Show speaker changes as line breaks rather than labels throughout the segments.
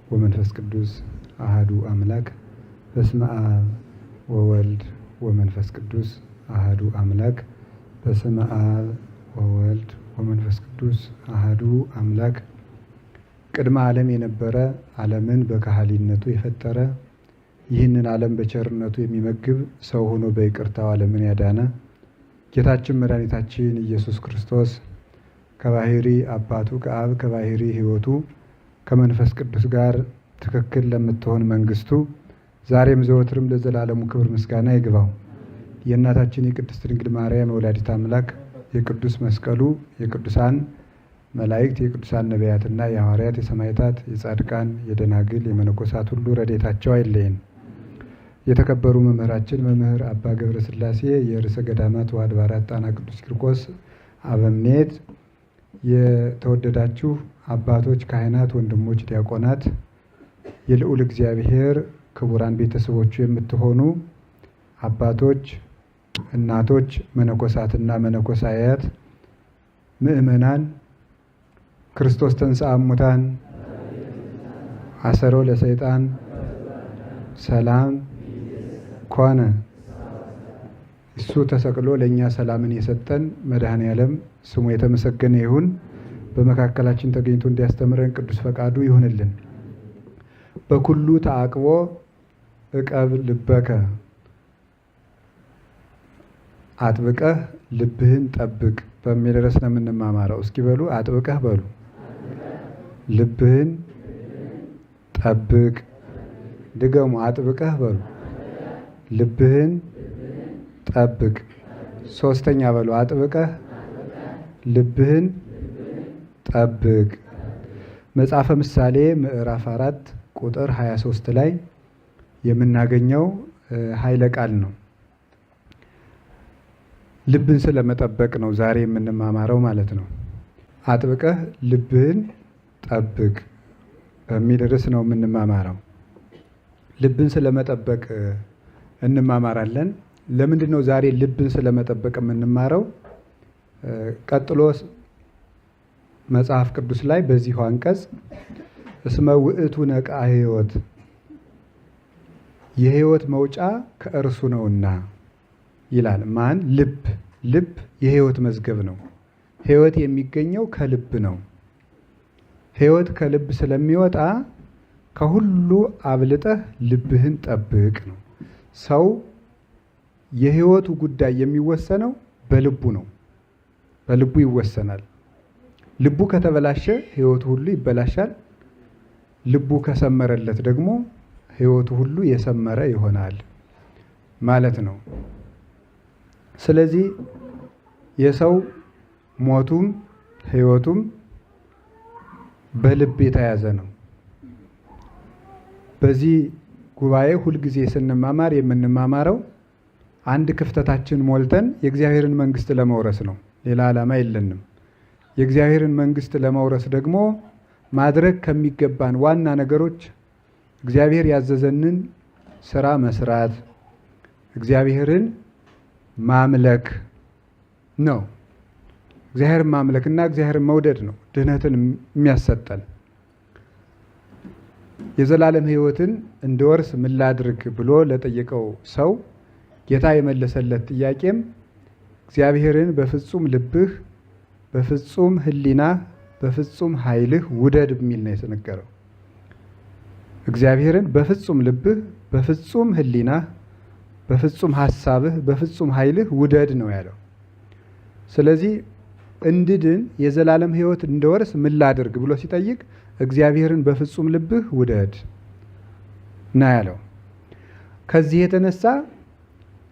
ወመንፈስ ቅዱስ አሐዱ አምላክ። በስመ አብ ወወልድ ወመንፈስ ቅዱስ አሐዱ አምላክ። በስመ አብ ወወልድ ወመንፈስ ቅዱስ አሐዱ አምላክ። ቅድመ ዓለም የነበረ ዓለምን በካህሊነቱ የፈጠረ ይህንን ዓለም በቸርነቱ የሚመግብ ሰው ሆኖ በይቅርታው ዓለምን ያዳነ ጌታችን መድኃኒታችን ኢየሱስ ክርስቶስ ከባሕሪ አባቱ ከአብ ከባሕሪ ሕይወቱ ከመንፈስ ቅዱስ ጋር ትክክል ለምትሆን መንግስቱ ዛሬም ዘወትርም ለዘላለሙ ክብር ምስጋና ይግባው። የእናታችን የቅድስት ድንግል ማርያም ወላዲተ አምላክ የቅዱስ መስቀሉ የቅዱሳን መላእክት የቅዱሳን ነቢያትና የሐዋርያት የሰማዕታት የጻድቃን የደናግል የመነኮሳት ሁሉ ረድኤታቸው አይለየን። የተከበሩ መምህራችን መምህር አባ ገብረ ሥላሴ የርዕሰ ገዳማት ወአድባራት ጣና ቅዱስ ቂርቆስ አበምኔት፣ የተወደዳችሁ አባቶች፣ ካህናት፣ ወንድሞች፣ ዲያቆናት፣ የልዑል እግዚአብሔር ክቡራን ቤተሰቦቹ የምትሆኑ አባቶች፣ እናቶች፣ መነኮሳትና መነኮሳያት፣ ምእመናን ክርስቶስ ተንሥአ እሙታን አሰሮ ለሰይጣን ሰላም ኮነ። እሱ ተሰቅሎ ለእኛ ሰላምን የሰጠን መድኃኔ ዓለም ስሙ የተመሰገነ ይሁን። በመካከላችን ተገኝቶ እንዲያስተምረን ቅዱስ ፈቃዱ ይሁንልን። በኩሉ ተአቅቦ እቀብ ልበከ፣ አጥብቀህ ልብህን ጠብቅ በሚል ርዕስ ነው የምንማማረው። እስኪ በሉ አጥብቀህ በሉ። ልብህን ጠብቅ። ድገሙ። አጥብቀህ በሉ። ልብህን ጠብቅ። ሶስተኛ በሉ። አጥብቀህ ልብህን ጠብቅ። መጽሐፈ ምሳሌ ምዕራፍ 4 ቁጥር 23 ላይ የምናገኘው ኃይለ ቃል ነው። ልብን ስለመጠበቅ ነው ዛሬ የምንማማረው ማለት ነው። አጥብቀህ ልብህን ጠብቅ በሚል ርዕስ ነው የምንማማረው። ልብን ስለመጠበቅ እንማማራለን። ለምንድን ነው ዛሬ ልብን ስለመጠበቅ የምንማረው? ቀጥሎ መጽሐፍ ቅዱስ ላይ በዚሁ አንቀጽ እስመ ውእቱ ነቃ ሕይወት፣ የሕይወት መውጫ ከእርሱ ነውና ይላል። ማን? ልብ። ልብ የሕይወት መዝገብ ነው። ሕይወት የሚገኘው ከልብ ነው። ሕይወት ከልብ ስለሚወጣ ከሁሉ አብልጠህ ልብህን ጠብቅ ነው። ሰው የሕይወቱ ጉዳይ የሚወሰነው በልቡ ነው። በልቡ ይወሰናል። ልቡ ከተበላሸ ሕይወቱ ሁሉ ይበላሻል። ልቡ ከሰመረለት ደግሞ ሕይወቱ ሁሉ የሰመረ ይሆናል ማለት ነው። ስለዚህ የሰው ሞቱም ሕይወቱም በልብ የተያዘ ነው። በዚህ ጉባኤ ሁልጊዜ ስንማማር የምንማማረው አንድ ክፍተታችን ሞልተን የእግዚአብሔርን መንግስት ለመውረስ ነው። ሌላ ዓላማ የለንም። የእግዚአብሔርን መንግስት ለመውረስ ደግሞ ማድረግ ከሚገባን ዋና ነገሮች እግዚአብሔር ያዘዘንን ስራ መስራት፣ እግዚአብሔርን ማምለክ ነው። እግዚአብሔርን ማምለክና እግዚአብሔርን መውደድ ነው ድህነትን የሚያሰጠን። የዘላለም ሕይወትን እንድወርስ ምን ላድርግ ብሎ ለጠየቀው ሰው ጌታ የመለሰለት ጥያቄም እግዚአብሔርን በፍጹም ልብህ፣ በፍጹም ሕሊናህ፣ በፍጹም ኃይልህ ውደድ የሚል ነው የተነገረው። እግዚአብሔርን በፍጹም ልብህ፣ በፍጹም ሕሊናህ፣ በፍጹም ሐሳብህ፣ በፍጹም ኃይልህ ውደድ ነው ያለው። ስለዚህ እንድድን የዘላለም ሕይወት እንድወርስ ምን ላድርግ ብሎ ሲጠይቅ እግዚአብሔርን በፍጹም ልብህ ውደድ ነው ያለው። ከዚህ የተነሳ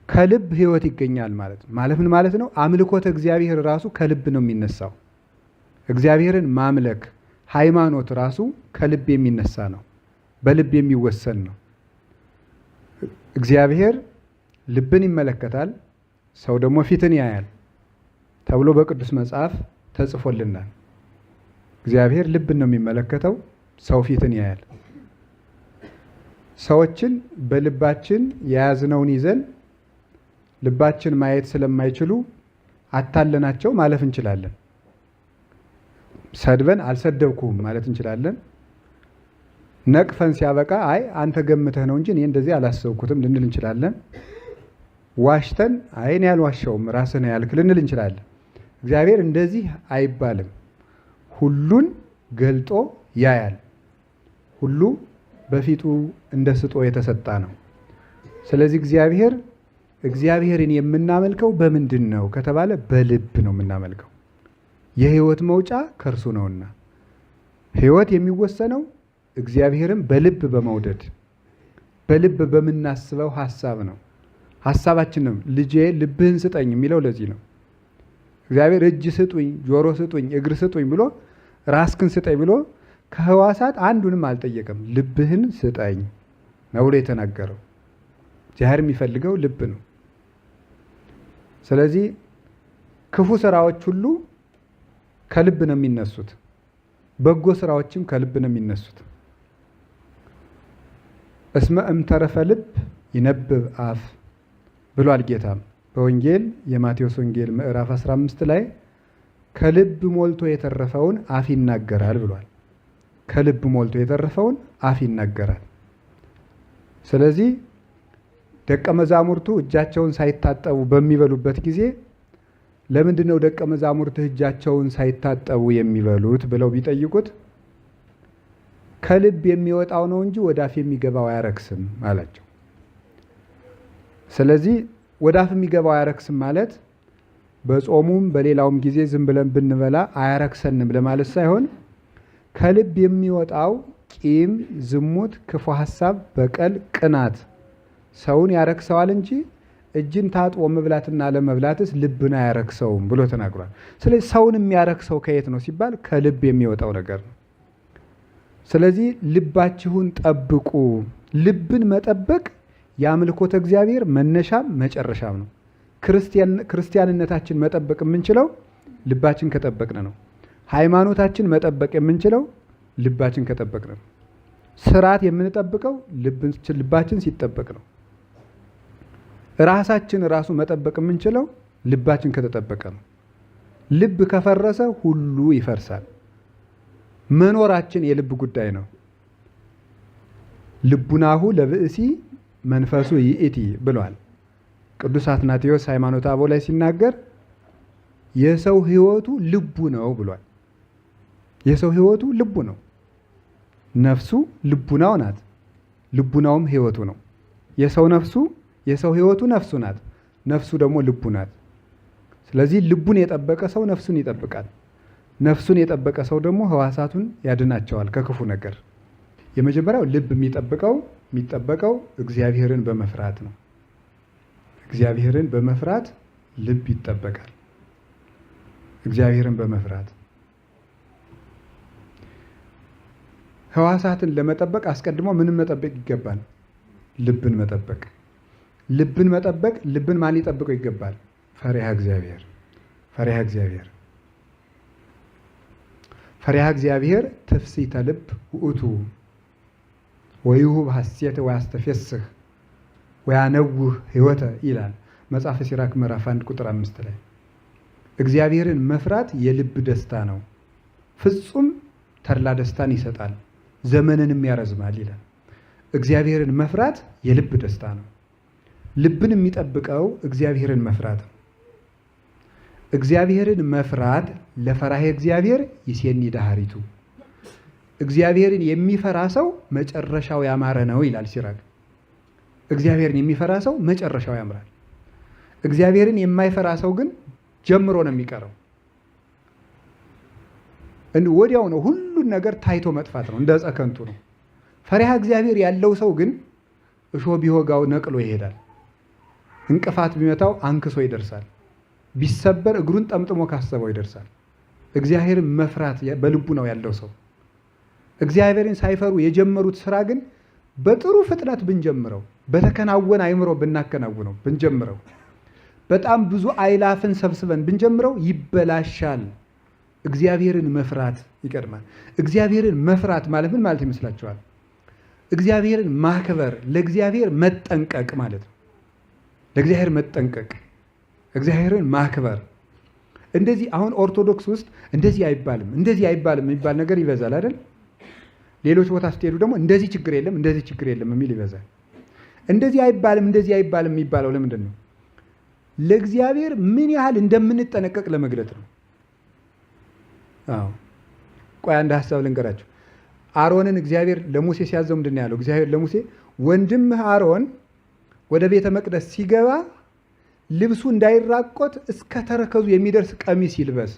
ከልብ ሕይወት ይገኛል ማለት ነው። ማለት ምን ማለት ነው? አምልኮተ እግዚአብሔር ራሱ ከልብ ነው የሚነሳው። እግዚአብሔርን ማምለክ ሃይማኖት ራሱ ከልብ የሚነሳ ነው፣ በልብ የሚወሰን ነው። እግዚአብሔር ልብን ይመለከታል፣ ሰው ደግሞ ፊትን ያያል ተብሎ በቅዱስ መጽሐፍ ተጽፎልናል። እግዚአብሔር ልብን ነው የሚመለከተው፣ ሰው ፊትን ያያል። ሰዎችን በልባችን የያዝነውን ይዘን ልባችን ማየት ስለማይችሉ አታለናቸው ማለፍ እንችላለን። ሰድበን አልሰደብኩም ማለት እንችላለን። ነቅፈን ሲያበቃ አይ አንተ ገምተህ ነው እንጂ እኔ እንደዚህ አላሰብኩትም ልንል እንችላለን። ዋሽተን አይ እኔ አልዋሻውም ራስህ ነህ ያልክ ልንል እንችላለን። እግዚአብሔር እንደዚህ አይባልም። ሁሉን ገልጦ ያያል። ሁሉ በፊቱ እንደ ስጦ የተሰጣ ነው። ስለዚህ እግዚአብሔርን የምናመልከው በምንድን ነው ከተባለ በልብ ነው የምናመልከው። የህይወት መውጫ ከእርሱ ነውና ህይወት የሚወሰነው እግዚአብሔርን በልብ በመውደድ በልብ በምናስበው ሐሳብ ነው። ሐሳባችን ነው። ልጄ ልብህን ስጠኝ የሚለው ለዚህ ነው። እግዚአብሔር እጅ ስጡኝ፣ ጆሮ ስጡኝ፣ እግር ስጡኝ ብሎ ራስክን ስጠኝ ብሎ ከህዋሳት አንዱንም አልጠየቀም። ልብህን ስጠኝ ነው ብሎ የተናገረው። እግዚአብሔር የሚፈልገው ልብ ነው። ስለዚህ ክፉ ስራዎች ሁሉ ከልብ ነው የሚነሱት። በጎ ስራዎችም ከልብ ነው የሚነሱት። እስመ እምተረፈ ልብ ይነብብ አፍ ብሏል ጌታም በወንጌል የማቴዎስ ወንጌል ምዕራፍ 15 ላይ ከልብ ሞልቶ የተረፈውን አፍ ይናገራል ብሏል። ከልብ ሞልቶ የተረፈውን አፍ ይናገራል። ስለዚህ ደቀ መዛሙርቱ እጃቸውን ሳይታጠቡ በሚበሉበት ጊዜ ለምንድን ነው ደቀ መዛሙርት እጃቸውን ሳይታጠቡ የሚበሉት ብለው ቢጠይቁት ከልብ የሚወጣው ነው እንጂ ወደ አፍ የሚገባው አያረክስም አላቸው። ስለዚህ ወደ አፍ የሚገባው አያረክስም ማለት በጾሙም በሌላውም ጊዜ ዝም ብለን ብንበላ አያረክሰንም ለማለት ሳይሆን ከልብ የሚወጣው ቂም፣ ዝሙት፣ ክፉ ሐሳብ፣ በቀል፣ ቅናት ሰውን ያረክሰዋል እንጂ እጅን ታጥቦ መብላትና ለመብላትስ ልብን አያረክሰውም ብሎ ተናግሯል። ስለዚህ ሰውን የሚያረክሰው ከየት ነው ሲባል ከልብ የሚወጣው ነገር ነው። ስለዚህ ልባችሁን ጠብቁ። ልብን መጠበቅ የአምልኮተ እግዚአብሔር መነሻም መጨረሻም ነው። ክርስቲያንነታችን መጠበቅ የምንችለው ልባችን ከጠበቅን ነው። ሃይማኖታችን መጠበቅ የምንችለው ልባችን ከጠበቅን ነው። ስርዓት የምንጠብቀው ልባችን ሲጠበቅ ነው። ራሳችን ራሱ መጠበቅ የምንችለው ልባችን ከተጠበቀ ነው። ልብ ከፈረሰ ሁሉ ይፈርሳል። መኖራችን የልብ ጉዳይ ነው። ልቡናሁ ለብእሲ መንፈሱ ይእቲ ብሏል ቅዱስ አትናቴዎስ ሃይማኖተ አበው ላይ ሲናገር የሰው ህይወቱ ልቡ ነው ብሏል። የሰው ህይወቱ ልቡ ነው። ነፍሱ ልቡናው ናት። ልቡናውም ህይወቱ ነው። የሰው ህይወቱ ነፍሱ ናት። ነፍሱ ደግሞ ልቡ ናት። ስለዚህ ልቡን የጠበቀ ሰው ነፍሱን ይጠብቃል። ነፍሱን የጠበቀ ሰው ደግሞ ህዋሳቱን ያድናቸዋል ከክፉ ነገር። የመጀመሪያው ልብ የሚጠበቀው እግዚአብሔርን በመፍራት ነው። እግዚአብሔርን በመፍራት ልብ ይጠበቃል። እግዚአብሔርን በመፍራት ህዋሳትን ለመጠበቅ አስቀድሞ ምንም መጠበቅ ይገባል? ልብን መጠበቅ። ልብን ማን ሊጠብቀው ይገባል? ፈሪሃ እግዚአብሔር። ፈሪሃ እግዚአብሔር ትፍሲተ ልብ ውእቱ ወይሁብ ሐሴተ ወያስተፌስህ ወያነውህ ህይወተ ይላል መጽሐፈ ሲራክ ምዕራፍ 1 ቁጥር 5 ላይ። እግዚአብሔርን መፍራት የልብ ደስታ ነው። ፍጹም ተድላ ደስታን ይሰጣል፣ ዘመንንም ያረዝማል ይላል። እግዚአብሔርን መፍራት የልብ ደስታ ነው። ልብን የሚጠብቀው እግዚአብሔርን መፍራት ነው። እግዚአብሔርን መፍራት ለፈራሄ እግዚአብሔር ይሴኒ ዳህሪቱ። እግዚአብሔርን የሚፈራ ሰው መጨረሻው ያማረ ነው ይላል ሲራክ። እግዚአብሔርን የሚፈራ ሰው መጨረሻው ያምራል። እግዚአብሔርን የማይፈራ ሰው ግን ጀምሮ ነው የሚቀረው። ወዲያው ነው ሁሉን ነገር ታይቶ መጥፋት ነው፣ እንደ ዕፀ ከንቱ ነው። ፈሪሃ እግዚአብሔር ያለው ሰው ግን እሾህ ቢወጋው ነቅሎ ይሄዳል። እንቅፋት ቢመታው አንክሶ ይደርሳል። ቢሰበር እግሩን ጠምጥሞ ካሰበው ይደርሳል። እግዚአብሔርን መፍራት በልቡ ነው ያለው ሰው። እግዚአብሔርን ሳይፈሩ የጀመሩት ስራ ግን በጥሩ ፍጥነት ብንጀምረው፣ በተከናወነ አይምሮ ብናከናውነው ብንጀምረው፣ በጣም ብዙ አይላፍን ሰብስበን ብንጀምረው ይበላሻል። እግዚአብሔርን መፍራት ይቀድማል። እግዚአብሔርን መፍራት ማለት ምን ማለት ይመስላችኋል? እግዚአብሔርን ማክበር፣ ለእግዚአብሔር መጠንቀቅ ማለት ነው። ለእግዚአብሔር መጠንቀቅ፣ እግዚአብሔርን ማክበር። እንደዚህ አሁን ኦርቶዶክስ ውስጥ እንደዚህ አይባልም የሚባል ነገር ይበዛል አይደል? ሌሎች ቦታ ስትሄዱ ደግሞ እንደዚህ ችግር የለም እንደዚህ ችግር የለም የሚል ይበዛል። እንደዚህ አይባልም የሚባለው ለምንድን ነው? ለእግዚአብሔር ምን ያህል እንደምንጠነቀቅ ለመግለጥ ነው። አዎ ቆይ አንድ ሀሳብ ልንገራቸው። አሮንን እግዚአብሔር ለሙሴ ሲያዘው ምንድን ነው ያለው? እግዚአብሔር ለሙሴ ወንድምህ አሮን ወደ ቤተ መቅደስ ሲገባ ልብሱ እንዳይራቆት እስከ ተረከዙ የሚደርስ ቀሚስ ይልበስ፣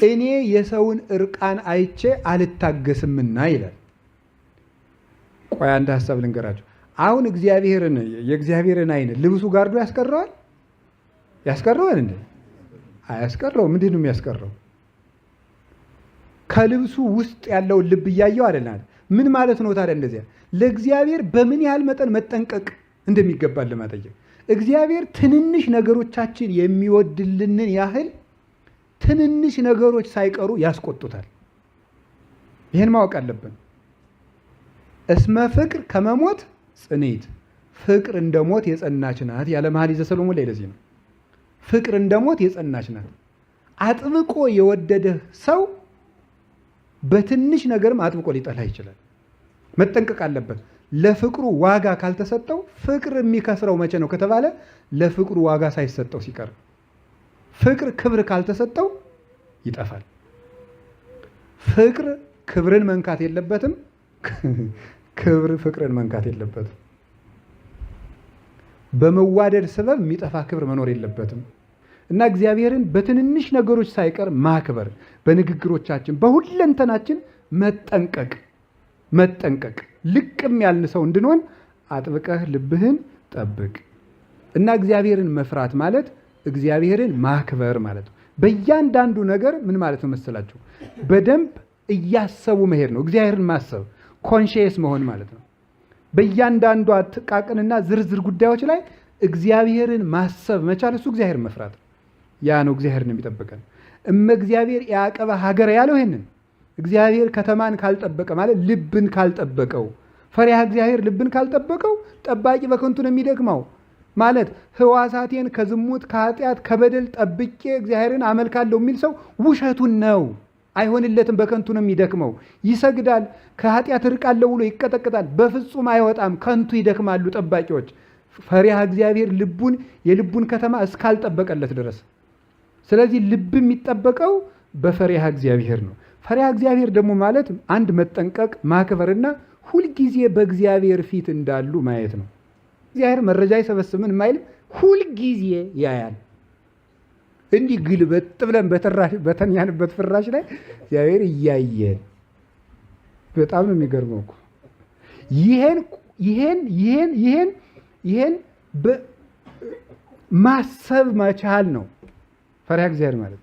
እኔ የሰውን እርቃን አይቼ አልታገስምና ይላል። ቆይ አንድ ሀሳብ ልንገራቸው። አሁን የእግዚአብሔርን አይን ልብሱ ጋርዶ ያስቀረዋል እንዴ? አያስቀረው። ምንድን ነው የሚያስቀረው? ከልብሱ ውስጥ ያለውን ልብ እያየው አይደል? ምን ማለት ነው ታዲያ? እንደዚያ ለእግዚአብሔር በምን ያህል መጠን መጠንቀቅ እንደሚገባል ለማጠየቅ እግዚአብሔር ትንንሽ ነገሮቻችን የሚወድልንን ያህል ትንንሽ ነገሮች ሳይቀሩ ያስቆጡታል። ይህን ማወቅ አለብን። እስመ ፍቅር ከመሞት ጽኔት፣ ፍቅር እንደ ሞት የጸናች ናት ያለ መኃልየ ሰሎሞን ላይ ለዚህ ነው። ፍቅር እንደ ሞት የጸናች ናት። አጥብቆ የወደደህ ሰው በትንሽ ነገርም አጥብቆ ሊጠላ ይችላል። መጠንቀቅ አለበት። ለፍቅሩ ዋጋ ካልተሰጠው፣ ፍቅር የሚከስረው መቼ ነው ከተባለ ለፍቅሩ ዋጋ ሳይሰጠው ሲቀር፣ ፍቅር ክብር ካልተሰጠው ይጠፋል። ፍቅር ክብርን መንካት የለበትም፣ ክብር ፍቅርን መንካት የለበትም። በመዋደድ ሰበብ የሚጠፋ ክብር መኖር የለበትም እና እግዚአብሔርን በትንንሽ ነገሮች ሳይቀር ማክበር፣ በንግግሮቻችን በሁለንተናችን መጠንቀቅ ልቅም ያልን ሰው እንድንሆን አጥብቀህ ልብህን ጠብቅ እና እግዚአብሔርን መፍራት ማለት እግዚአብሔርን ማክበር ማለት ነው። በእያንዳንዱ ነገር ምን ማለት ነው መሰላችሁ? በደንብ እያሰቡ መሄድ ነው። እግዚአብሔርን ማሰብ ኮንሺየስ መሆን ማለት ነው። በእያንዳንዱ ጥቃቅንና ዝርዝር ጉዳዮች ላይ እግዚአብሔርን ማሰብ መቻል፣ እሱ እግዚአብሔርን መፍራት ያ ነው እግዚአብሔርን የሚጠብቀን። እግዚአብሔር ያዕቀበ ሀገር ያለው ይሄንን እግዚአብሔር ከተማን ካልጠበቀ ማለት ልብን ካልጠበቀው፣ ፈሪሃ እግዚአብሔር ልብን ካልጠበቀው ጠባቂ በከንቱ ነው የሚደክመው ማለት ሕዋሳቴን ከዝሙት ከኃጢአት ከበደል ጠብቄ እግዚአብሔርን አመልካለሁ የሚል ሰው ውሸቱን ነው። አይሆንለትም። በከንቱ ነው የሚደክመው። ይሰግዳል፣ ከኃጢአት እርቃለሁ ብሎ ይቀጠቅጣል፣ በፍጹም አይወጣም። ከንቱ ይደክማሉ ጠባቂዎች። ፈሪሃ እግዚአብሔር የልቡን ከተማ እስካልጠበቀለት ድረስ። ስለዚህ ልብ የሚጠበቀው በፈሪሃ እግዚአብሔር ነው። ፈሪሃ እግዚአብሔር ደግሞ ማለት አንድ መጠንቀቅ ማክበርና ሁልጊዜ በእግዚአብሔር ፊት እንዳሉ ማየት ነው። እግዚአብሔር መረጃ አይሰበስብም የማይልም፣ ሁልጊዜ ያያል። እንዲህ ግልበጥ ብለን በተኛንበት ፍራሽ ላይ እግዚአብሔር እያየን፣ በጣም ነው የሚገርመው እኮ። ይሄን ማሰብ መቻል ነው ፈሪሃ እግዚአብሔር ማለት።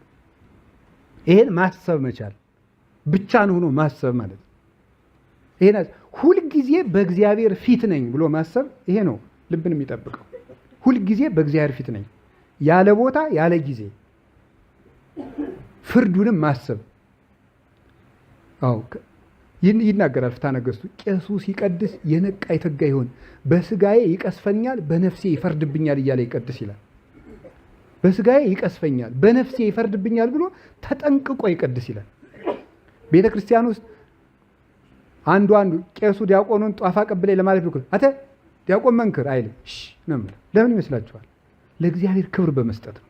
ይሄን ማሰብ መቻል ብቻን ሆኖ ማሰብ ማለት ይሄን ሁልጊዜ በእግዚአብሔር ፊት ነኝ ብሎ ማሰብ ይሄ ነው ልብን የሚጠብቀው። ሁልጊዜ በእግዚአብሔር ፊት ነኝ ያለ ቦታ ያለ ጊዜ፣ ፍርዱንም ማሰብ። ይናገራል ፍትሐ ነገሥቱ። ቄሱ ሲቀድስ የነቃ የተጋ ይሆን፣ በስጋዬ ይቀስፈኛል በነፍሴ ይፈርድብኛል እያለ ይቀድስ ይላል። በስጋዬ ይቀስፈኛል በነፍሴ ይፈርድብኛል ብሎ ተጠንቅቆ ይቀድስ ይላል። ቤተ ክርስቲያን ውስጥ አንዱ ቄሱ ዲያቆኑን ጧፍ አቀብለኝ ለማለት ቢሆን አተ ዲያቆን መንክር አይልም። ነው የምለው። ለምን ይመስላችኋል? ለእግዚአብሔር ክብር በመስጠት ነው።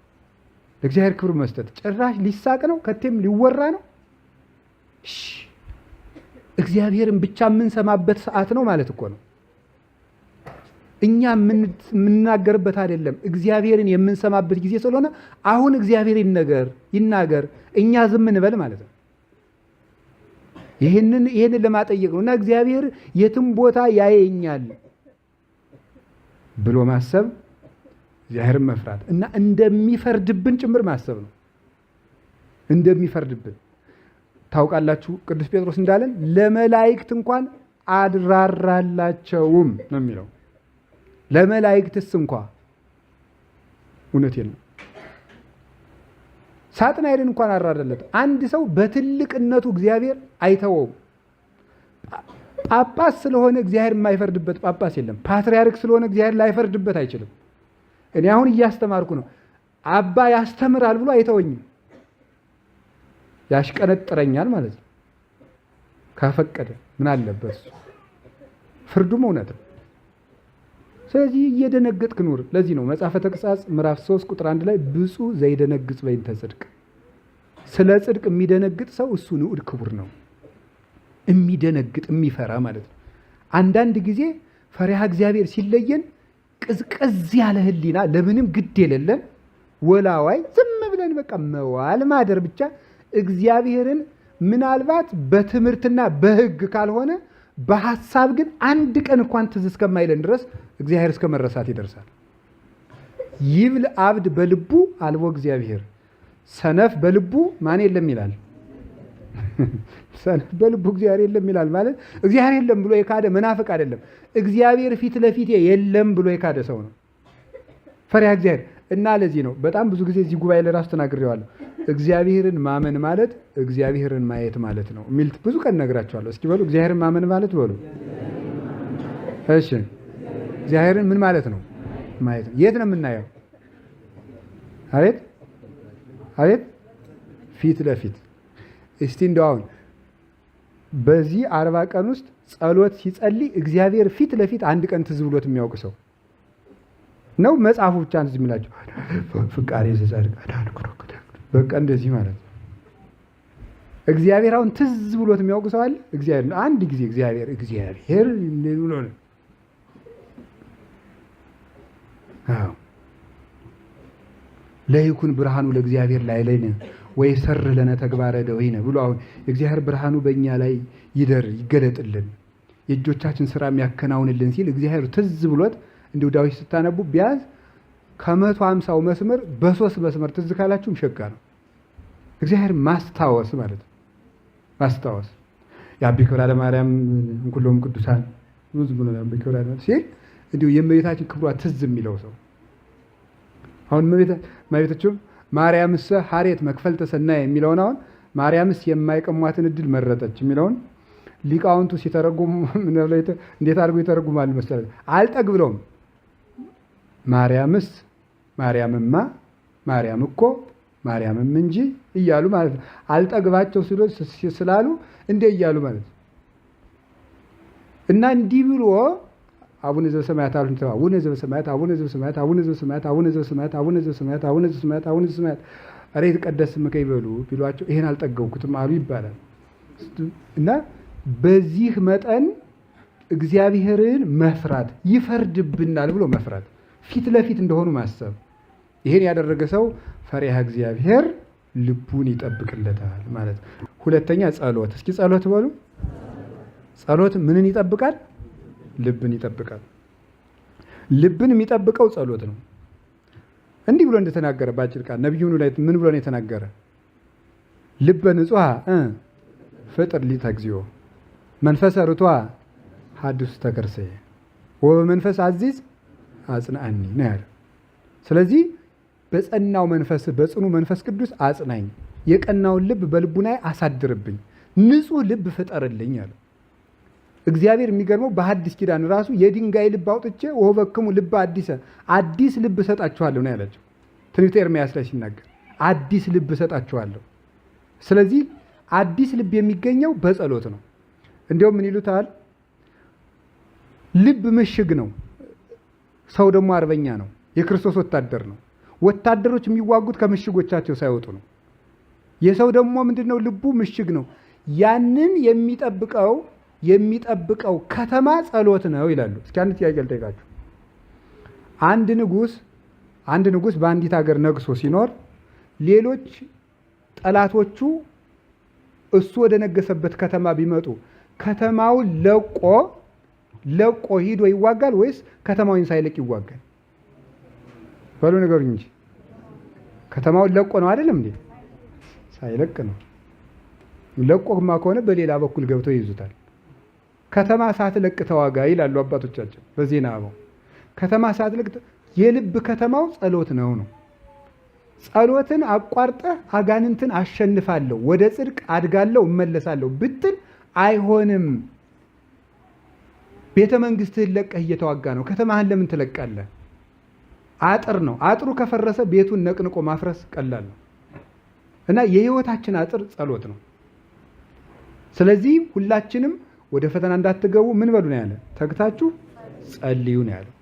ለእግዚአብሔር ክብር በመስጠት ጭራሽ ሊሳቅ ነው፣ ከቴም ሊወራ ነው። እግዚአብሔርን ብቻ የምንሰማበት ሰዓት ነው ማለት እኮ ነው። እኛ የምንናገርበት አይደለም፣ እግዚአብሔርን የምንሰማበት ጊዜ ስለሆነ አሁን እግዚአብሔር ይናገር፣ እኛ ዝም እንበል ማለት ነው። ይህንን ለማጠየቅ ነው እና እግዚአብሔር የትም ቦታ ያየኛል ብሎ ማሰብ፣ እግዚአብሔርን መፍራት እና እንደሚፈርድብን ጭምር ማሰብ ነው። እንደሚፈርድብን ታውቃላችሁ። ቅዱስ ጴጥሮስ እንዳለን ለመላእክት እንኳን አድራራላቸውም ነው የሚለው። ለመላእክትስ እንኳ እውነቴን ነው። ሳጥናኤልን እንኳን አራራለት። አንድ ሰው በትልቅነቱ እግዚአብሔር አይተወውም። ጳጳስ ስለሆነ እግዚአብሔር የማይፈርድበት ጳጳስ የለም። ፓትርያርክ ስለሆነ እግዚአብሔር ላይፈርድበት አይችልም። እኔ አሁን እያስተማርኩ ነው። አባ ያስተምራል ብሎ አይተወኝም፣ ያሽቀነጥረኛል ማለት ነው። ካፈቀደ ምን አለበት እሱ? ፍርዱም እውነት ነው። ስለዚህ እየደነገጥክ ኑር። ለዚህ ነው መጽሐፈ ተግሣጽ ምዕራፍ 3 ቁጥር 1 ላይ ብፁዕ ዘይደነግጽ በእንተ ጽድቅ፣ ስለ ጽድቅ የሚደነግጥ ሰው እሱ ንዑድ ክቡር ነው። የሚደነግጥ የሚፈራ ማለት ነው። አንዳንድ ጊዜ ፈሪሃ እግዚአብሔር ሲለየን ቅዝቅዝ ያለ ህሊና፣ ለምንም ግድ የሌለን ወላዋይ ዝም ብለን በቃ መዋል ማደር ብቻ እግዚአብሔርን ምናልባት በትምህርትና በህግ ካልሆነ በሐሳብ ግን አንድ ቀን እንኳን ትዝ እስከማይለን ድረስ እግዚአብሔር እስከ መረሳት ይደርሳል። ይብል አብድ በልቡ አልቦ እግዚአብሔር፣ ሰነፍ በልቡ ማን የለም ይላል። ሰነፍ በልቡ እግዚአብሔር የለም ይላል ማለት እግዚአብሔር የለም ብሎ የካደ መናፍቅ አይደለም። እግዚአብሔር ፊት ለፊት የለም ብሎ የካደ ሰው ነው ፈሪሃ እግዚአብሔር። እና ለዚህ ነው በጣም ብዙ ጊዜ እዚህ ጉባኤ ለራሱ ተናግሬዋለሁ። እግዚአብሔርን ማመን ማለት እግዚአብሔርን ማየት ማለት ነው የሚል ብዙ ቀን ነግራቸዋለሁ። እስኪ በሉ እግዚአብሔርን ማመን ማለት በሉ። እሺ እግዚአብሔርን ምን ማለት ነው? ማየት ነው። የት ነው የምናየው? አቤት አቤት፣ ፊት ለፊት። እስቲ እንደው አሁን በዚህ 40 ቀን ውስጥ ጸሎት ሲጸልይ እግዚአብሔር ፊት ለፊት አንድ ቀን ትዝ ብሎት የሚያውቅ ሰው ነው? መጽሐፉ ብቻ ትዝ የሚላቸው ፍቃሬ ዘጻድቅ በቃ እንደዚህ ማለት ነው። እግዚአብሔር አሁን ትዝ ብሎት የሚያውቅ ሰው አለ? እግዚአብሔር አንድ ጊዜ እግዚአብሔር ብሎ ነው። አዎ ለይኩን ብርሃኑ ለእግዚአብሔር ላይ ወይ ሰር ለነ ተግባረ ደዊነ ብሎ አሁን እግዚአብሔር ብርሃኑ በእኛ ላይ ይደር ይገለጥልን፣ የእጆቻችን ስራ የሚያከናውንልን ሲል እግዚአብሔር ትዝ ብሎት እንዲሁ ዳዊት ስታነቡ ቢያዝ ከ150ው መስመር በ3 መስመር ትዝ ካላችሁም ሸጋ ነው። እግዚአብሔር ማስታወስ ማለት ነው። ማስታወስ የአቢ ክብራ ለማርያም እንኩሎም ቅዱሳን ብዙ ብሎ ነው አቢ ክብራ ሲል እንዲሁ የእመቤታችን ክብሯ ትዝ የሚለው ሰው አሁን እመቤታችን ማርያምስ ሐሬት መክፈልተ ሰናይ የሚለውን አሁን ማርያምስ የማይቀሟትን እድል መረጠች የሚለውን ሊቃውንቱ ሲተረጉሙ እንዴት አድርጎ ይተረጉማል መሰለህ? አልጠግ ብለውም ማርያምስ ማርያምማ ማርያም እኮ ማርያምም እንጂ እያሉ ማለት ነው። አልጠግባቸው ስላሉ እንዴ እያሉ ማለት ነው። እና እንዲህ ብሎ አቡነ ዘበሰማያት አሉን አቡነ ዘበሰማያት አቡነ ዘበሰማያት አቡነ ዘበሰማያት አቡነ ዘበሰማያት አቡነ ዘበሰማያት አቡነ ዘበሰማያት አቡነ ዘበሰማያት ኧረ ይትቀደስ ስምከ ይበሉ ቢሏቸው ይሄን አልጠገውኩትም አሉ ይባላል። እና በዚህ መጠን እግዚአብሔርን መፍራት ይፈርድብናል ብሎ መፍራት ፊት ለፊት እንደሆኑ ማሰብ። ይሄን ያደረገ ሰው ፈሪሃ እግዚአብሔር ልቡን ይጠብቅለታል ማለት ነው። ሁለተኛ ጸሎት። እስኪ ጸሎት በሉ። ጸሎት ምንን ይጠብቃል? ልብን ይጠብቃል። ልብን የሚጠብቀው ጸሎት ነው። እንዲህ ብሎ እንደተናገረ ባጭር ቃል ነብዩ ላይ ምን ብሎ ነው የተናገረ? ልበ ንጹሐ ፍጥር ሊተ እግዚኦ መንፈሰ ርቱዐ ሐድስ ተከርሰየ ወበመንፈስ አዚዝ አጽናኒ ነው ያለው። ስለዚህ በጸናው መንፈስ በጽኑ መንፈስ ቅዱስ አጽናኝ፣ የቀናውን ልብ በልቡናዬ አሳድርብኝ፣ ንጹህ ልብ ፍጠርልኝ አለው። እግዚአብሔር የሚገርመው በሐዲስ ኪዳን ራሱ የድንጋይ ልብ አውጥቼ ወበክሙ ልብ አዲሰ አዲስ ልብ እሰጣችኋለሁ ነው ያላቸው። ትንቢተ ኤርምያስ ላይ ሲናገር አዲስ ልብ እሰጣችኋለሁ። ስለዚህ አዲስ ልብ የሚገኘው በጸሎት ነው። እንዲያውም ምን ይሉታል? ልብ ምሽግ ነው፣ ሰው ደግሞ አርበኛ ነው፣ የክርስቶስ ወታደር ነው። ወታደሮች የሚዋጉት ከምሽጎቻቸው ሳይወጡ ነው። የሰው ደግሞ ምንድነው? ልቡ ምሽግ ነው። ያንን የሚጠብቀው ከተማ ጸሎት ነው ይላሉ። እስኪ አንድ ጥያቄ ልጠይቃችሁ። አንድ ንጉስ በአንዲት ሀገር ነግሶ ሲኖር ሌሎች ጠላቶቹ እሱ ወደ ነገሰበት ከተማ ቢመጡ ከተማውን ለቆ ሂዶ ይዋጋል ወይስ ከተማውን ሳይለቅ ይዋጋል? በሉ ንገሩኝ እንጂ። ከተማውን ለቆ ነው አይደለም እንዴ? ሳይለቅ ነው። ለቆማ ከሆነ በሌላ በኩል ገብተው ይይዙታል። ከተማ ሳትለቅ ተዋጋ ይላሉ አባቶቻችን በዜና አበው። ከተማ ሳትለቅ የልብ ከተማው ጸሎት ነው። ጸሎትን አቋርጠህ አጋንንትን አሸንፋለሁ፣ ወደ ጽድቅ አድጋለሁ፣ እመለሳለሁ ብትል አይሆንም። ቤተ መንግስትህን ለቀህ እየተዋጋ ነው። ከተማህን ለምን ትለቃለህ? አጥር ነው። አጥሩ ከፈረሰ ቤቱን ነቅንቆ ማፍረስ ቀላል ነው። እና የህይወታችን አጥር ጸሎት ነው። ስለዚህ ሁላችንም ወደ ፈተና እንዳትገቡ ምን በሉ ነው ያለ? ተግታችሁ ጸልዩ ነው ያለው።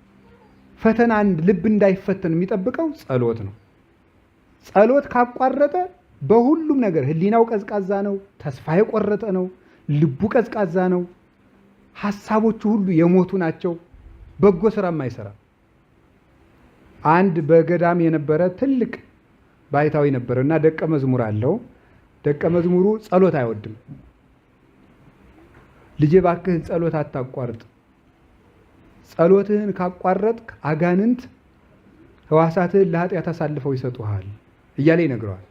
ፈተና ልብ እንዳይፈተን የሚጠብቀው ጸሎት ነው። ጸሎት ካቋረጠ በሁሉም ነገር ህሊናው ቀዝቃዛ ነው፣ ተስፋ የቆረጠ ነው፣ ልቡ ቀዝቃዛ ነው፣ ሐሳቦቹ ሁሉ የሞቱ ናቸው፣ በጎ ስራም አይሰራም። አንድ በገዳም የነበረ ትልቅ ባይታዊ ነበረ እና ደቀ መዝሙር አለው። ደቀ መዝሙሩ ጸሎት አይወድም። ልጄ ባክህን ጸሎት አታቋርጥ፣ ጸሎትህን ካቋረጥክ አጋንንት ህዋሳትህን ለኃጢአት አሳልፈው ይሰጡሃል እያለ ይነግረዋል።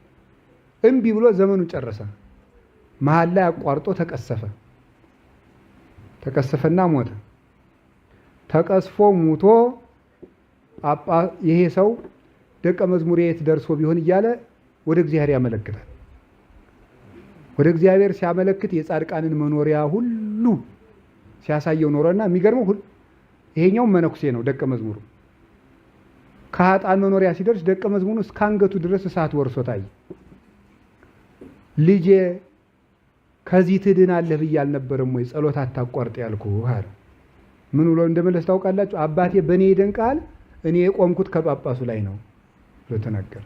እምቢ ብሎ ዘመኑን ጨረሰ። መሀል ላይ አቋርጦ ተቀሰፈና ሞተ። ተቀስፎ ሙቶ ይሄ ሰው ደቀ መዝሙር የት ደርሶ ቢሆን እያለ ወደ እግዚአብሔር ያመለክታል። ወደ እግዚአብሔር ሲያመለክት የጻድቃንን መኖሪያ ሁሉ ሲያሳየው ኖረና የሚገርመው ይሄኛው መነኩሴ ነው ደቀ መዝሙሩ። ከኃጥአን መኖሪያ ሲደርስ ደቀ መዝሙሩ እስከ አንገቱ ድረስ እሳት ወርሶ ታየ። ልጄ ከዚህ ትድናለህ ብዬ አልነበረም ወይ ጸሎት አታቋርጥ ያልኩህ አለ። ምን ብሎ እንደመለስ ታውቃላችሁ? አባቴ በእኔ ይደንቃል፣ እኔ የቆምኩት ከጳጳሱ ላይ ነው ብሎ ተናገረ።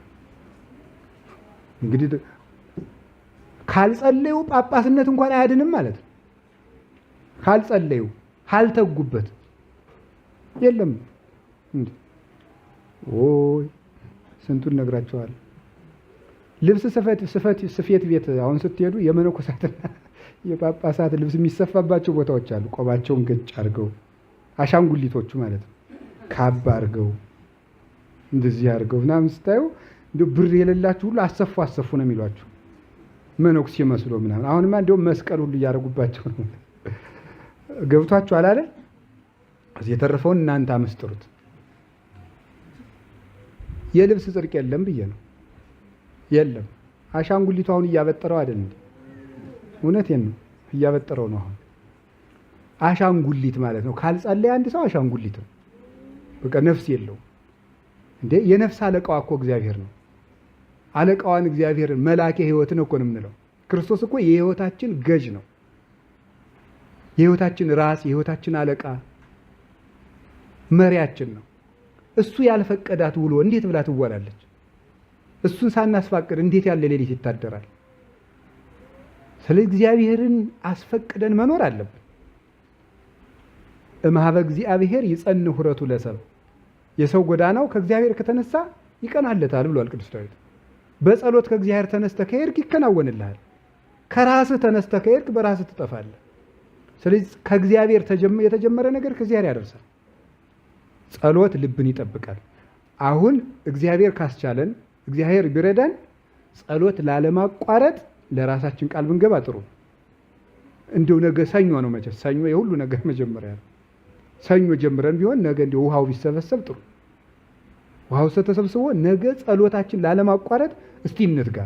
እንግዲህ ካልጸለዩ ጳጳስነት እንኳን አያድንም ማለት ነው። ካልጸለዩ ካልተጉበት የለም እንዴ! ኦይ ስንቱን ነግራቸዋል። ልብስ ስፌት ቤት አሁን ስትሄዱ የመነኮሳትና የጳጳሳት ልብስ የሚሰፋባቸው ቦታዎች አሉ። ቆባቸውን ገጭ አድርገው አሻንጉሊቶቹ ማለት ነው ካባ አድርገው እንደዚህ አድርገው ምናምን ስታዩ እንደ ብር የሌላችሁ ሁሉ አሰፉ ነው የሚሏችሁ መነኩሴ መስሎ ምናምን። አሁንማ እንደውም መስቀል ሁሉ እያደረጉባቸው ነው። ገብቷችሁ አላለ? እዚህ የተረፈውን እናንተ አመስጥሩት። የልብስ ጽድቅ የለም ብዬ ነው። የለም አሻንጉሊቱ አሁን እያበጠረው አይደል እንዴ? እውነቴን ነው፣ እያበጠረው ነው። አሁን አሻንጉሊት ማለት ነው። ካልጸለየ አንድ ሰው አሻንጉሊት ነው። በቃ ነፍስ የለውም እንዴ። የነፍስ አለቃዋ እኮ እግዚአብሔር ነው። አለቃዋን እግዚአብሔርን መላኬ ሕይወትን እኮ ነው የምንለው። ክርስቶስ እኮ የሕይወታችን ገዥ ነው። የሕይወታችን ራስ፣ የሕይወታችን አለቃ መሪያችን ነው። እሱ ያልፈቀዳት ውሎ እንዴት ብላ ትወላለች? እሱን ሳናስፈቅድ እንዴት ያለ ሌሊት ይታደራል? ስለዚህ እግዚአብሔርን አስፈቅደን መኖር አለብን። እምኀበ እግዚአብሔር ይጸንዕ ሑረቱ ለሰብእ፣ የሰው ጎዳናው ከእግዚአብሔር ከተነሳ ይቀናለታል ብሏል ቅዱስ ዳዊት። በጸሎት ከእግዚአብሔር ተነስተ ከሄድክ ይከናወንልሃል። ከራስህ ተነስተ ከሄድክ በራስህ ትጠፋለህ። ስለዚህ ከእግዚአብሔር የተጀመረ ነገር ከእግዚአብሔር ያደርሳል። ጸሎት ልብን ይጠብቃል። አሁን እግዚአብሔር ካስቻለን፣ እግዚአብሔር ቢረዳን ጸሎት ላለማቋረጥ ለራሳችን ቃል ብንገባ ጥሩ። እንደው ነገ ሰኞ ነው መቼስ፣ ሰኞ የሁሉ ነገር መጀመሪያ ነው። ሰኞ ጀምረን ቢሆን ነገ እንደው ውሃው ቢሰበሰብ ጥሩ። ውሃው ተሰብስቦ ነገ ጸሎታችን ላለማቋረጥ እስቲ እንትጋ።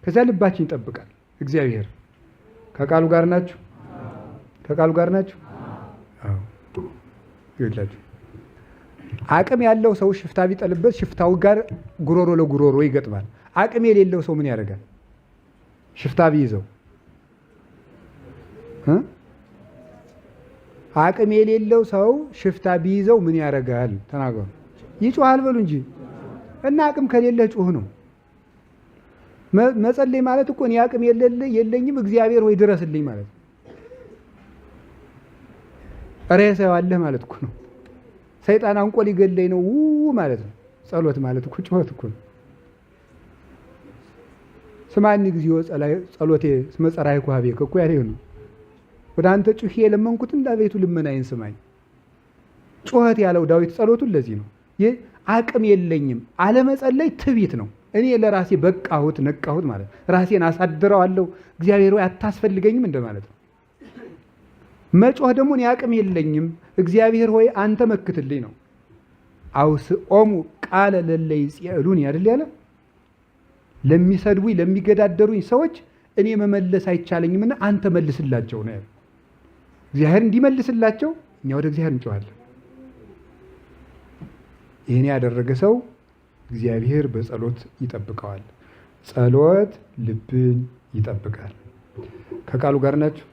ከዛ ልባችን ይጠብቃል እግዚአብሔር። ከቃሉ ጋር ናችሁ? ከቃሉ ጋር ናችሁ? አዎ ይላችሁ። አቅም ያለው ሰው ሽፍታ ቢጠልበት ሽፍታው ጋር ጉሮሮ ለጉሮሮ ይገጥማል። አቅም የሌለው ሰው ምን ያደርጋል? ሽፍታ ቢይዘው አቅም የሌለው ሰው ሽፍታ ቢይዘው ምን ያደርጋል? ተናገሩ። ይጮሃል በሉ እንጂ። እና አቅም ከሌለህ ጩህ ነው። መጸለይ ማለት እኮ እኔ አቅም የለኝም እግዚአብሔር ወይ ድረስልኝ ማለት ነው። ሬሳ ያለህ ማለት እኮ ነው። ሰይጣን አንቆ ሊገለኝ ነው ማለት ነው። ጸሎት ማለት እኮ ጩኸት እኮ ነው። ስማኒ እግዚኦ ጸሎቴ እስመ ጸራይኩ ኀቤከ እኮ ያለው ነው። ወደ አንተ ጩኸ የለመንኩትን ለቤቱ ልመናዬን ስማኝ። ጩኸት ያለው ዳዊት ጸሎቱን ለዚህ ነው። አቅም የለኝም አለመጸለይ ትዕቢት ነው። እኔ ለራሴ በቃሁት ነቃሁት ማለት ራሴን አሳድረዋለሁ እግዚአብሔር ሆይ አታስፈልገኝም እንደማለት ነው። መጮህ ደግሞ እኔ አቅም የለኝም እግዚአብሔር ሆይ አንተ መክትልኝ ነው። አውስኦሙ ቃለ ለለ ይጽእሉኒ አይደል ያለ። ለሚሰድቡኝ ለሚገዳደሩኝ ሰዎች እኔ መመለስ አይቻለኝምና አንተ መልስላቸው ነው ያለው። እግዚአብሔር እንዲመልስላቸው እኛ ወደ እግዚአብሔር እንጮሃለን። ይህን ያደረገ ሰው እግዚአብሔር በጸሎት ይጠብቀዋል። ጸሎት ልብን ይጠብቃል። ከቃሉ ጋር ናችሁ?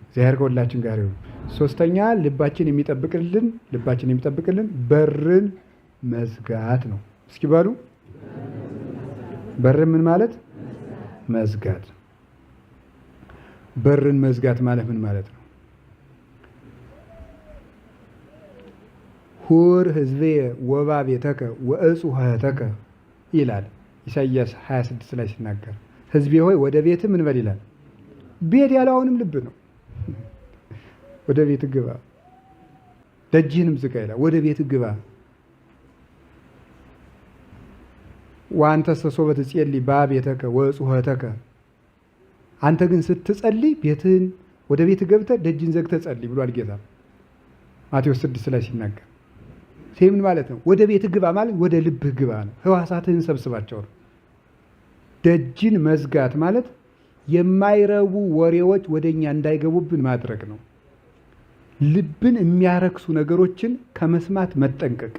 እግዚአብሔር ከሁላችን ጋር ይሁን። ሶስተኛ ልባችን የሚጠብቅልን በርን መዝጋት ነው። እስኪ በሉ በርን ምን ማለት መዝጋት። በርን መዝጋት ማለት ምን ማለት ነው? ሁር ህዝቤ ወባ ቤተከ ወእጹ ኆኅተከ ይላል ኢሳይያስ 26 ላይ ሲናገር፣ ህዝቤ ሆይ ወደ ቤት ምን በል ይላል። ቤት ያለው አሁንም ልብ ነው። ወደ ቤት ግባ፣ ደጅህንም ዝጋ ይላል። ወደ ቤት ግባ። ወአንተሰ ሶበ ትጼሊ በቤተከ ወእጹ ኆኅተከ፣ አንተ ግን ስትጸልይ ቤትህን ወደ ቤት ገብተህ ደጅን ዘግተህ ጸልይ ብሏል ጌታ ማቴዎስ 6 ላይ ሲናገር። ምን ማለት ነው? ወደ ቤት ግባ ማለት ወደ ልብህ ግባ ነው። ህዋሳትህን ሰብስባቸው ነው። ደጅን መዝጋት ማለት የማይረቡ ወሬዎች ወደኛ እንዳይገቡብን ማድረግ ነው። ልብን የሚያረክሱ ነገሮችን ከመስማት መጠንቀቅ፣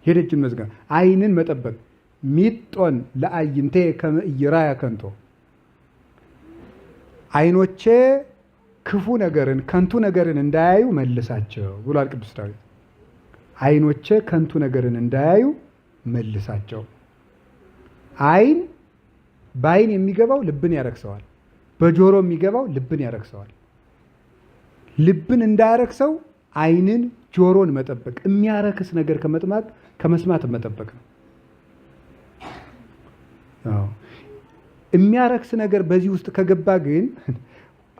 የደጅን መዝጋት። ዓይንን መጠበቅ። ሚጦን ለአይንቴ ከመ ኢይራያ ከንቶ፣ ዓይኖቼ ክፉ ነገርን ከንቱ ነገርን እንዳያዩ መልሳቸው ብሏል ቅዱስ ዳዊት። ዓይኖቼ ከንቱ ነገርን እንዳያዩ መልሳቸው። ዓይን በዓይን የሚገባው ልብን ያረክሰዋል። በጆሮ የሚገባው ልብን ያረክሰዋል። ልብን እንዳያረክሰው ዓይንን ጆሮን መጠበቅ፣ የሚያረክስ ነገር ከመስማት መጠበቅ ነው። የሚያረክስ ነገር በዚህ ውስጥ ከገባ ግን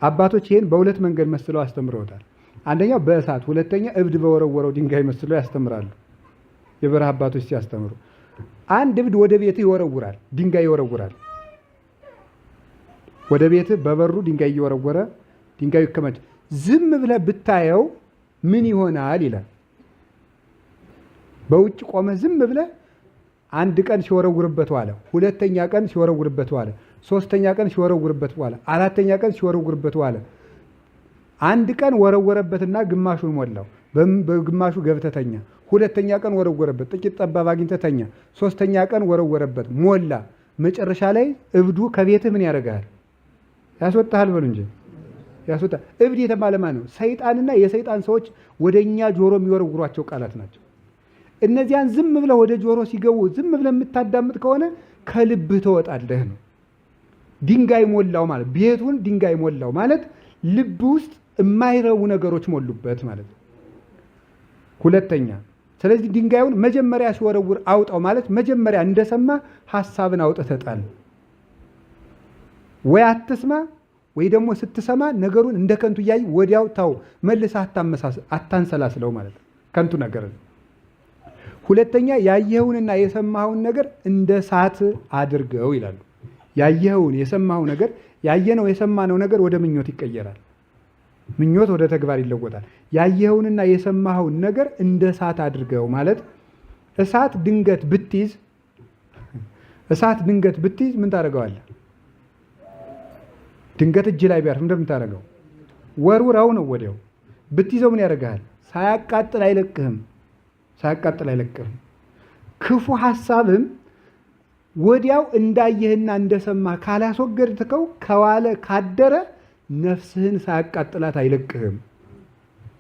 አባቶች ይሄን በሁለት መንገድ መስለው አስተምረውታል። አንደኛው በእሳት፣ ሁለተኛ እብድ በወረወረው ድንጋይ መስለው ያስተምራሉ። የበረሃ አባቶች ሲያስተምሩ አንድ እብድ ወደ ቤት ይወረውራል፣ ድንጋይ ይወረውራል። ወደ ቤት በበሩ ድንጋይ እየወረወረ ድንጋዩ ይከማች። ዝም ብለህ ብታየው ምን ይሆናል ይላል። በውጭ ቆመ ዝም ብለህ አንድ ቀን ሲወረውርበት ዋለ፣ ሁለተኛ ቀን ሲወረውርበት ዋለ፣ ሶስተኛ ቀን ሲወረውርበት ዋለ፣ አራተኛ ቀን ሲወረውርበት ዋለ። አንድ ቀን ወረወረበትና ግማሹን ሞላው፣ በግማሹ ገብተህ ተኛ። ሁለተኛ ቀን ወረወረበት፣ ጥቂት ጠባብ አግኝተህ ተኛ። ሶስተኛ ቀን ወረወረበት፣ ሞላ። መጨረሻ ላይ እብዱ ከቤትህ ምን ያደርጋል? ያስወጣሃል። በሉ እንጂ ያስወጣ። እብድ የተባለ ማን ነው? ሰይጣንና የሰይጣን ሰዎች ወደኛ ጆሮ የሚወረውሯቸው ቃላት ናቸው። እነዚያን ዝም ብለህ ወደ ጆሮ ሲገቡ ዝም ብለህ የምታዳምጥ ከሆነ ከልብህ ትወጣለህ ነው። ድንጋይ ሞላው ማለት ቤቱን ድንጋይ ሞላው ማለት ልብ ውስጥ የማይረቡ ነገሮች ሞሉበት ማለት ነው። ሁለተኛ፣ ስለዚህ ድንጋዩን መጀመሪያ ሲወረውር አውጣው ማለት መጀመሪያ እንደሰማ ሐሳብን አውጥተህ ጣል። ወይ አትስማ ወይ ደግሞ ስትሰማ ነገሩን እንደ ከንቱ እያይ ወዲያው ታው መልሰህ አታንሰላስለው ማለት ነው። ከንቱ ነገር ነው። ሁለተኛ፣ ያየኸውንና የሰማኸውን ነገር እንደ እሳት አድርገው ይላሉ። ያየኸውን የሰማኸው ነገር ያየነው የሰማነው ነገር ወደ ምኞት ይቀየራል። ምኞት ወደ ተግባር ይለወጣል። ያየኸውንና የሰማኸውን ነገር እንደ እሳት አድርገው ማለት እሳት ድንገት ብትይዝ ምን ታደርገዋለህ? ድንገት እጅ ላይ ቢያርፍ እንደምታደርገው ወርውረው ነው። ወዲያው ብትይዘው ምን ያደርግሃል? ሳያቃጥል አይለቅህም። ክፉ ሐሳብም ወዲያው እንዳየህና እንደሰማህ ካላስወገድከው ከዋለ ካደረ ነፍስህን ሳያቃጥላት አይለቅህም።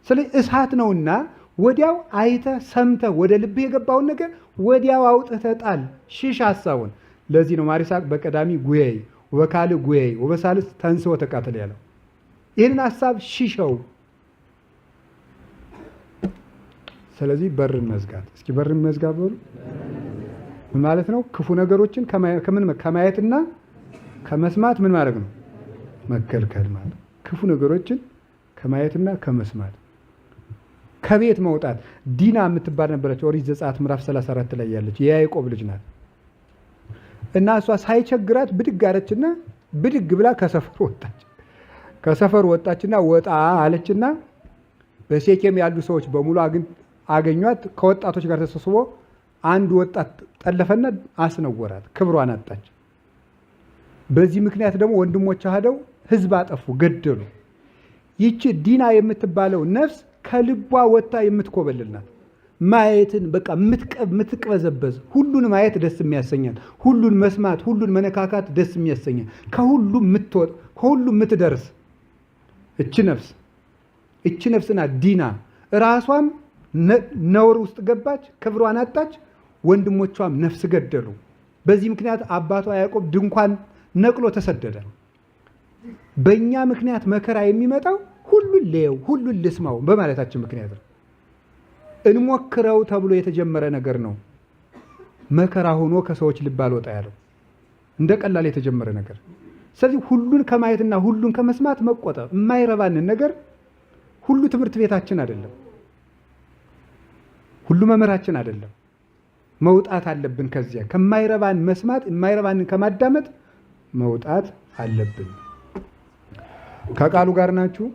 ስለዚህ እሳት ነውና ወዲያው አይተህ ሰምተህ ወደ ልብህ የገባውን ነገር ወዲያው አውጥተህ ጣል። ሽሽ ሐሳቡን። ለዚህ ነው ማሪሳቅ በቀዳሚ ጉየይ ወበካልእ ጉየይ ወበሳልስ ተንሥኦ ተቃተል ያለው። ይህንን ሐሳብ ሽሸው። ስለዚህ በርን መዝጋት። እስኪ በርን መዝጋት በሉ ምን ማለት ነው? ክፉ ነገሮችን ከማየትና ከመስማት ምን ማድረግ ነው? መከልከል ማለት። ክፉ ነገሮችን ከማየትና ከመስማት ከቤት መውጣት። ዲና የምትባል ነበረች ኦሪት ዘጸአት ምዕራፍ 34 ላይ ያለች የያዕቆብ ልጅ ናት። እና እሷ ሳይቸግራት ብድግ አለችና ብድግ ብላ ከሰፈሩ ወጣችና ወጣ አለችና በሴኬም ያሉ ሰዎች በሙሉ አገኟት። ከወጣቶች ጋር ተሰብስቦ አንድ ወጣት ጠለፈና አስነወራት። ክብሯን አጣች። በዚህ ምክንያት ደግሞ ወንድሞቿ ሄደው ሕዝብ አጠፉ፣ ገደሉ። ይቺ ዲና የምትባለው ነፍስ ከልቧ ወጥታ የምትኮበልል ናት። ማየትን በቃ የምትቅበዘበዝ ሁሉን ማየት ደስ የሚያሰኛል። ሁሉን መስማት፣ ሁሉን መነካካት ደስ የሚያሰኛል። ከሁሉም የምትወጥ ከሁሉም የምትደርስ እቺ ነፍስና ዲና ራሷም ነውር ውስጥ ገባች፣ ክብሯን አጣች። ወንድሞቿም ነፍስ ገደሉ። በዚህ ምክንያት አባቷ ያዕቆብ ድንኳን ነቅሎ ተሰደደ። በእኛ ምክንያት መከራ የሚመጣው ሁሉን ልየው፣ ሁሉን ልስማው በማለታችን ምክንያት ነው። እንሞክረው ተብሎ የተጀመረ ነገር ነው መከራ ሆኖ ከሰዎች ልብ አልወጣ ያለው እንደ ቀላል የተጀመረ ነገር። ስለዚህ ሁሉን ከማየትና ሁሉን ከመስማት መቆጠብ፣ የማይረባንን ነገር ሁሉ ትምህርት ቤታችን አይደለም፣ ሁሉ መምህራችን አይደለም። መውጣት አለብን። ከዚያ ከማይረባን መስማት፣ የማይረባንን ከማዳመጥ መውጣት አለብን። ከቃሉ ጋር ናችሁ?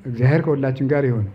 እግዚአብሔር ከሁላችን ጋር ይሁን።